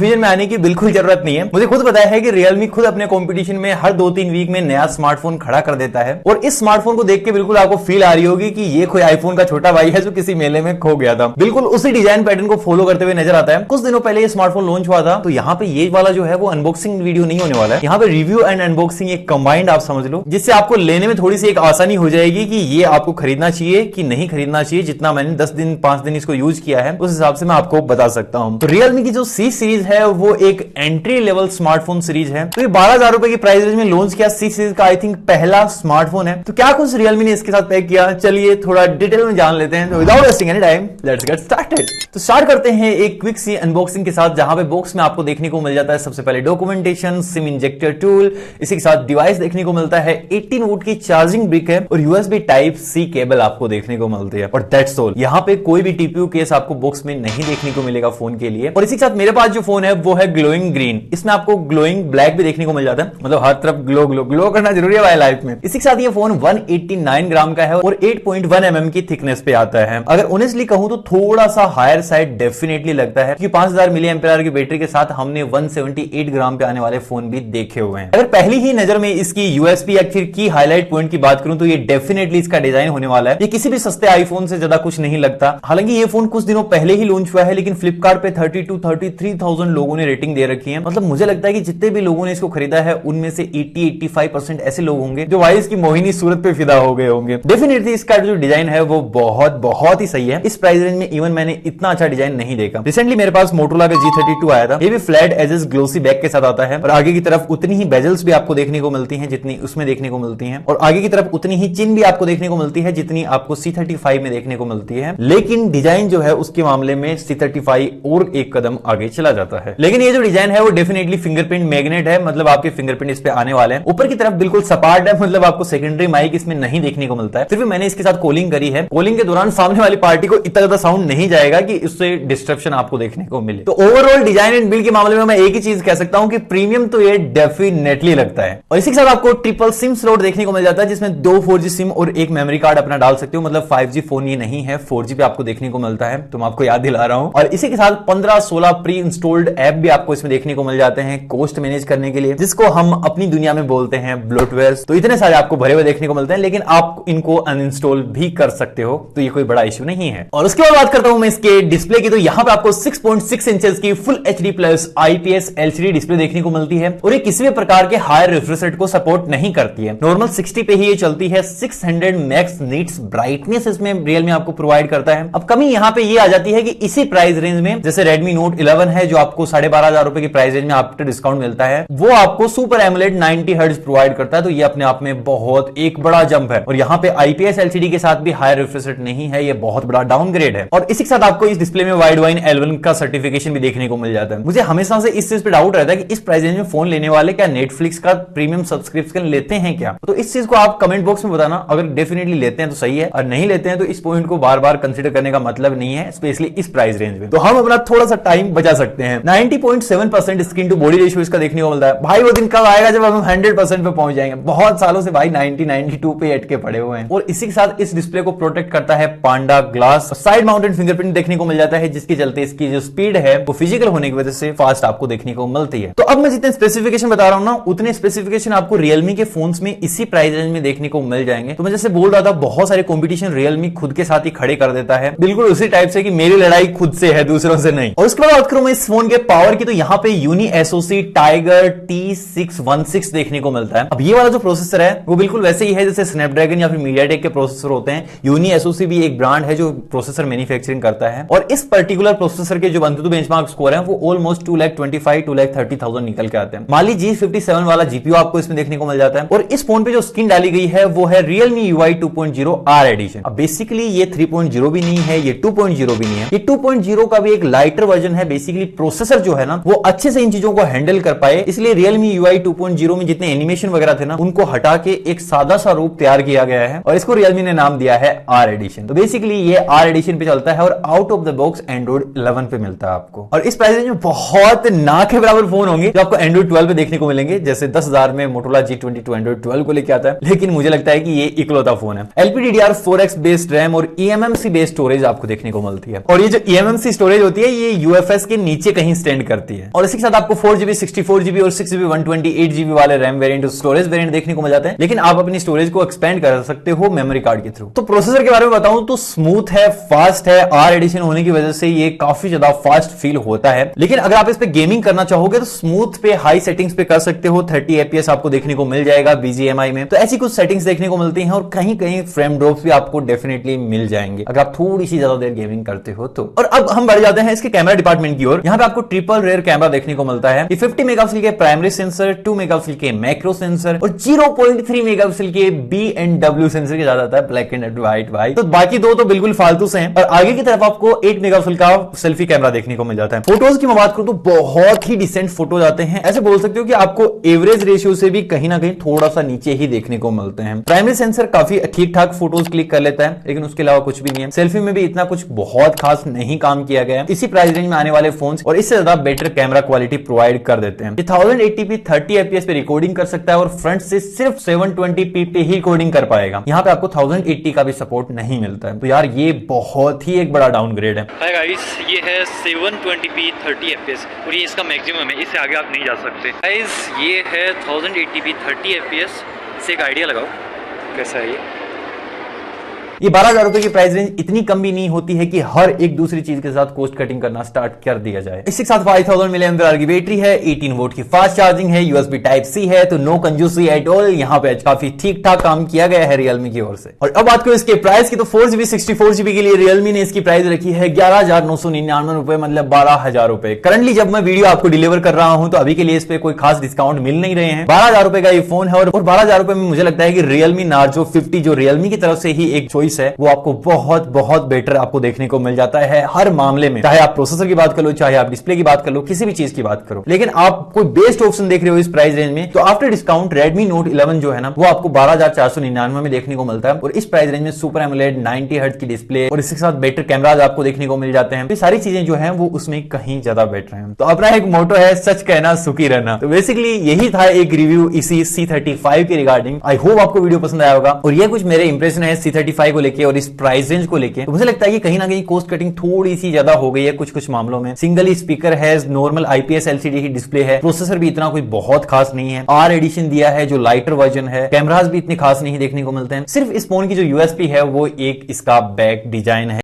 में आने की बिल्कुल जरूरत नहीं है। मुझे खुद पता है कि Realme खुद अपने कंपटीशन में हर 2-3 वीक में नया स्मार्टफोन खड़ा कर देता है और इस स्मार्टफोन को देख के बिल्कुल आपको फील आ रही होगी कि ये कोई आईफोन का छोटा भाई है जो किसी मेले में खो गया था। बिल्कुल उसी डिजाइन पैटर्न को फॉलो करते हुए नजर आता है। कुछ दिनों पहले ये स्मार्टफोन लॉन्च हुआ था, तो यहाँ पे ये वाला जो है वो अनबॉक्सिंग वीडियो नहीं होने वाला है। यहाँ पे रिव्यू एंड अनबॉक्सिंग एक कंबाइंड आप समझ लो, जिससे आपको लेने में थोड़ी सी एक आसानी हो जाएगी कि ये आपको खरीदना चाहिए कि नहीं खरीदना चाहिए। जितना मैंने 10 दिन 5 दिन इसको यूज किया है उस हिसाब से मैं आपको बता सकता हूँ। तो Realme की जो C सीरीज है वो एक एंट्री लेवल स्मार्टफोन सीरीज है। तो ये 12,000 रुपए की प्राइस रेंज में लॉन्च किया C सीरीज का आई थिंक पहला स्मार्टफोन है। तो क्या कुछ Realme ने इसके साथ पैक किया, चलिए थोड़ा डिटेल में जान लेते हैं। तो without wasting any time let's get started. तो स्टार्ट करते हैं एक क्विक सी अनबॉक्सिंग के साथ, जहां पे बॉक्स में आपको देखने को मिल जाता है सबसे पहले डॉक्यूमेंटेशन, सिम इंजेक्टर टूल, इसी के साथ डिवाइस देखने को मिलता है, 18 वोल्ट की चार्जिंग ब्रिक है और USB टाइप C केबल आपको देखने को मिलती है और दैट्स ऑल। यहाँ पे कोई भी TPU केस आपको बॉक्स में नहीं देखने को मिलेगा फोन के लिए। और इसी के साथ मेरे पास जो फोन है वो है ग्लोइंग ग्रीन। इसमें आपको ग्लोइंग ब्लैक भी देखने को मिल जाता है, मतलब हर तरफ ग्लो ग्लो ग्लो करना जरूरी है भाई लाइफ में। इसी के साथ ये फोन 189 ग्राम का है और 8.1 mm की थिकनेस पे आता है। अगर ऑनेस्टली कहूं तो थोड़ा सा हायर साइड डेफिनेटली लगता है, क्योंकि 5000 मिली एम्पेयर की बैटरी के साथ हमने 178 ग्राम पे आने वाले फोन भी देखे हुए हैं। अगर पहली ही नजर में इसकी यूएसपी या फिर की हाईलाइट पॉइंट की बात करूं तो ये डेफिनेटली इसका डिजाइन होने वाला है। ये किसी भी सस्ते आईफोन से ज्यादा कुछ नहीं लगता। हालांकि ये फोन कुछ दिनों पहले ही लॉन्च हुआ है, लेकिन फ्लिपकार्ट पे 32-33,000 लोगों ने रेटिंग दे रखी है। मतलब मुझे लगता है कि जितने भी लोगों ने इसको खरीदा है उनमें से 80-85% ऐसे लोग होंगे जो भाई इसकी मोहिनी सूरत पे फिदा हो गए होंगे। डेफिनेटली इसका जो डिजाइन है वो बहुत ही सही है। इस प्राइस रेंज में इवन मैंने इतना अच्छा डिजाइन नहीं देखा। रिसेंटली मेरे पास मोटोरोला का G32 आया था। ये भी फ्लैट एजेस ग्लोसी बैक के साथ आता है और आगे की तरफ उतनी ही बेजल्स भी आपको देखने को मिलती हैं जितनी उसमें देखने को मिलती हैं, और आगे की तरफ उतनी ही चिन भी आपको देखने को मिलती है जितनी आपको C35 में देखने को मिलती है। लेकिन डिजाइन जो है उसके मामले में C35 और एक कदम आगे चला जाता है। लेकिन ये जो डिजाइन है वो डेफिनेटली फिंगरप्रिंट मैग्नेट है, मतलब आपके फिंगरप्रिंट इस पे आने वाले हैं। ऊपर की तरफ बिल्कुल सपाट है, मतलब आपको सेकेंडरी माइक इसमें नहीं देखने को मिलता है। फिर भी मैंने इसके साथ कॉलिंग करी है। कॉलिंग के दौरान सामने वाली पार्टी को इतना ज्यादा साउंड नहीं जाएगा कि इससे डिस्ट्रप्शन आपको देखने को मिले। तो ओवरऑल डिजाइन एंड बिल्ड के मामले में मैं एक ही चीज कह सकता हूं कि प्रीमियम तो ये डेफिनेटली लगता है। और इसी के साथ आपको ट्रिपल सिम स्लॉट देखने को मिल जाता है, जिसमें 2 4G सिम और एक मेमोरी कार्ड अपना डाल सकते हो। मतलब 5G फोन ये नहीं है, 4G पे आपको देखने को मिलता है, तो मैं आपको याद दिला रहा हूं। और इसी के साथ 15-16 प्री इंस्टॉल्ड ऐप भी आपको इसमें देखने को मिल जाते हैं कॉस्ट मैनेज करने के लिए, जिसको हम अपनी दुनिया में बोलते हैं ब्लोटवेयर। तो इतने सारे आपको भरे हुए देखने को मिलते हैं, लेकिन आप इनको अनइंस्टॉल भी कर सकते हो, तो ये कोई बड़ा इश्यू नहीं है। और उसके बाद बात करता हूं मैं इसके डिस्प्ले की, तो यहाँ पे आपको 6.6 इंचेस की full HD plus IPS LCD display देखने को मिलती है और ये किसी भी प्रकार के हायर रिफ्रेश रेट को सपोर्ट नहीं करती है। नॉर्मल 60 पे ही ये चलती है। 600 मैक्स नीट्स ब्राइटनेस इसमें Realme आपको प्रोवाइड करता है। अब कमी यहाँ पे ये आ जाती है कि इसी प्राइस रेंज में जैसे Redmi Note 11 है जो आपको 12,500 रुपए की प्राइस रेंज में आफ्टर डिस्काउंट मिलता है, वो आपको सुपर एमोलेड 90 हर्ट्ज प्रोवाइड करता है। तो ये अपने आप में बहुत एक बड़ा जंप है। और यहाँ पे IPS LCD के साथ भी हायर रिफ्रेश रेट नहीं है, ये बहुत बड़ा डाउनग्रेड है। और इसी के साथ आपको इस डिस्प्ले में वाइड वाइन L1 का सर्टिफिकेशन भी देखने को मिल जाता है। मुझे हमेशा से इस चीज पे डाउट रहता है कि इस प्राइस रेंज में फोन लेने वाले क्या नेटफ्लिक्स का प्रीमियम सब्सक्रिप्शन लेते हैं क्या? तो इस चीज को आप कमेंट बॉक्स में बताना। अगर डेफिनेटली लेते हैं तो सही है, और नहीं लेते हैं तो इस पॉइंट को बार बार कंसीडर करने का मतलब नहीं है, स्पेशली इस प्राइस रेंज में। तो हम अपना थोड़ा सा टाइम बचा सकते हैं। 90.7% स्किन टू बॉडी रेशियो इसका देखने को मिलता है। भाई वो दिन कब आएगा जब हम 100% पे पहुंच जाएंगे? बहुत सालों से भाई 90-92 पे अटके पड़े हुए हैं। और इसी के साथ इस डिस्प्ले को प्रोटेक्ट करता है पांडा ग्लास। साइड माउंटेड फिंगरप्रिंट देखने को मिल जाता है, जिसके चलते इसकी जो स्पीड है वो फिजिकल होने की वजह से फास्ट आपको देखने को मिलती है। तो अब मैं जितने स्पेसिफिकेशन बता रहा हूं ना, उतने स्पेसिफिकेशन आपको Realme के फोन्स में इसी प्राइस रेंज में देखने को मिल जाएंगे। तो मैं जैसे बोल रहा था, बहुत सारे कंपटीशन Realme खुद के साथ ही खड़े कर देता है, बिल्कुल उसी टाइप से कि मेरी लड़ाई खुद से है, दूसरों से नहीं। और उसके बाद बात करूं मैं इस फोन के पावर की, तो यहाँ पे यूनी SoC टाइगर T616 देखने को मिलता है। अब ये वाला जो प्रोसेसर है वो बिल्कुल वैसे ही है जैसे स्नैपड्रैगन या फिर मीडियाटेक के प्रोसेसर होते हैं। यूनी SoC भी एक ब्रांड है जो प्रोसेसर मैन्युफैक्चरिंग करता है, और इस पर्टिकुलर प्रोसेसर के जो AnTuTu बेंचमार्क स्कोर है वो ऑलमोस्ट 2,25,000-2,30,000 निकल के आते हैं। माली G57 वाला GPU आपको इसमें देखने को मिल जाता है। और इस फोन पे जो स्किन डाली गई है वो है Realme UI 2.0 R एडिशन। अब बेसिकली ये 3.0 भी नहीं है, ये 2.0 भी नहीं है, ये 2.0 का भी एक लाइटर वर्जन है। बेसिकली प्रोसेसर जो है ना वो अच्छे से इन चीजों को हैंडल कर पाए, इसलिए Realme UI 2.0 में जितने एनिमेशन वगैरह थे ना उनको हटा के एक सादा सा रूप तैयार किया गया है और इसको Realme ने नाम दिया है R एडिशन। तो बेसिकली ये R एडिशन पे चलता है और out of the box Android 11 पे मिलता है आपको। और इस प्राइस में बहुत ना के बराबर फोन होंगे जो आपको Android 12 पे देखने को मिलेंगे, जैसे 10,000 में Motorola G22 Android 12 को लेके आता है। लेकिन मुझे लगता है कि ये इकलौता फोन है। LPDDR4X बेस्ड रैम और eMMC बेस्ड स्टोरेज आपको देखने को मिलती है। और ये जो eMMC स्टोरेज होती है ये UFS के नीचे कहीं नहीं स्टैंड करती है। और इसी के साथ आपको 4GB 64GB और 6GB 128GB वाले रैम वेरिएंट और स्टोरेज वेरिएंट देखने को मिल जाते हैं, लेकिन आप अपनी स्टोरेज को एक्सपेंड कर सकते हो मेमोरी कार्ड के थ्रू। तो प्रोसेसर के बारे में बताऊं तो स्मूथ है, फास्ट है, आर एडिशन होने की वजह से ये काफी ज्यादा फास्ट फील होता है। लेकिन अगर आप इस पे गेमिंग करना चाहोगे तो स्मूथ पे हाई सेटिंग्स पे कर सकते हो, 30 FPS आपको देखने को मिल जाएगा BGMI में। तो ऐसी कुछ सेटिंग्स देखने को मिलती हैं और कहीं कहीं फ्रेम ड्रॉप्स भी आपको डेफिनेटली मिल जाएंगे अगर आप थोड़ी सी ज्यादा देर गेमिंग करते हो तो। और अब हम बढ़ जाते हैं इसके कैमरा डिपार्टमेंट की ओर। यहाँ पे आपको ट्रिपल रेयर कैमरा देखने को मिलता है। 50 मेगापिक्सल के प्राइमरी सेंसर, 2 मेगापिक्सल के मैक्रो सेंसर और 0.3 मेगापिक्सल के B&W सेंसर के साथ आता है, ब्लैक एंड व्हाइट भाई। तो बाकी दो तो बिल्कुल फालतू से हैं। और आगे की तरफ आपको 8 मेगापिक्सल का सेल्फी कैमरा देखने को मिल जाता है। फोटोज की मैं बात करूं तो बहुत ही डिसेंट फोटोज आते हैं। ऐसे बोल सकते हो कि आपको एवरेज रेशियो से भी कहीं ना कहीं थोड़ा सा नीचे ही देखने को मिलते हैं। प्राइमरी सेंसर काफी ठीक ठाक फोटोज क्लिक कर लेता है, लेकिन उसके अलावा कुछ भी नहीं है। सेल्फी में भी इतना कुछ बहुत खास नहीं काम किया गया है। इसी प्राइस रेंज में आने वाले फोन्स और इससे ज्यादा बेटर कैमरा क्वालिटी प्रोवाइड कर देते हैं। 1080p 30 FPS पे रिकॉर्डिंग कर सकता है और फ्रंट से सिर्फ 720p पे ही रिकॉर्डिंग कर पाएगा। यहाँ पे आपको 1080 का भी सपोर्ट नहीं मिलता है। तो यार ये बहुत ही एक बड़ा डाउनग्रेड है। हाय गाइस, ये है 720p 30 FPS और ये इसका मैक्सिमम है, इससे आगे आप नहीं जा सकते। गाइस ये है 1080p 30 FPS। इससे एक आइडिया लगाओ कैसा है ये 12,000 रुपए की प्राइस रेंज इतनी कम भी नहीं होती है कि हर एक दूसरी चीज के साथ कॉस्ट कटिंग करना स्टार्ट कर दिया जाए। इसके साथ 5000 mAh की बैटरी है, 18 वोल्ट की फास्ट चार्जिंग है, USB Type-C है, तो नो कंजूसी एट ऑल। यहाँ पे काफी ठीक ठाक काम किया गया है रियलमी की ओर से। और अब बात करो इसके प्राइस की, तो 4GB 64GB के लिए रियलमी ने इसकी प्राइस रखी है 11,999 रुपए, मतलब 12,000 रुपए। करंटली जब मैं वीडियो आपको डिलीवर कर रहा हूं तो अभी के लिए इस पे कोई खास डिस्काउंट मिल नहीं रहे हैं। 12,000 रुपए का ये फोन है और 12,000 रुपए में मुझे लगता है कि रियलमी नार्जो 50 जो रियलमी की तरफ से ही एक चॉइस है, वो आपको बहुत बहुत बेटर आपको देखने को मिल जाता है हर मामले में। चाहे आप प्रोसेसर की बात कर लो, चाहे आप डिस्प्ले की बात कर लो, किसी भी चीज की बात करो। लेकिन आप कोई बेस्ट ऑप्शन देख रहे हो इस प्राइस रेंज में, तो आफ्टर डिस्काउंट Redmi Note 11 जो है ना, वो आपको 12,499 में देखने को मिलता है। और इस प्राइस रेंज में सुपर एमोलेड 90 हर्ट्ज की डिस्प्ले और इसके साथ बेटर कैमराज आपको देखने को मिल जाते हैं। ये सारी चीजें जो है वो उसमें कहीं ज्यादा बेटर है। तो अपना एक मोटो है, सच कहना सुखी रहना। तो बेसिकली यही था एक रिव्यू इसी C35 के रिगार्डिंग। आई होप आपको वीडियो पसंद आया होगा। और ये कुछ मेरे इंप्रेशन है C35 को लेके और इस प्राइस रेंज को लेके। तो मुझे लगता है कि कहीं ना कहीं कॉस्ट कटिंग थोड़ी सी ज्यादा हो गई है कुछ मामलों में। सिंगल ही स्पीकर है, नॉर्मल IPS LCD ही डिस्प्ले है, प्रोसेसर भी इतना कोई बहुत खास नहीं है, R एडिशन दिया है जो लाइटर वर्जन है, कैमरास भी इतने खास नहीं देखने को मिलते हैं। सिर्फ इस फोन की जो USP है वो एक इसका बैक डिजाइन है।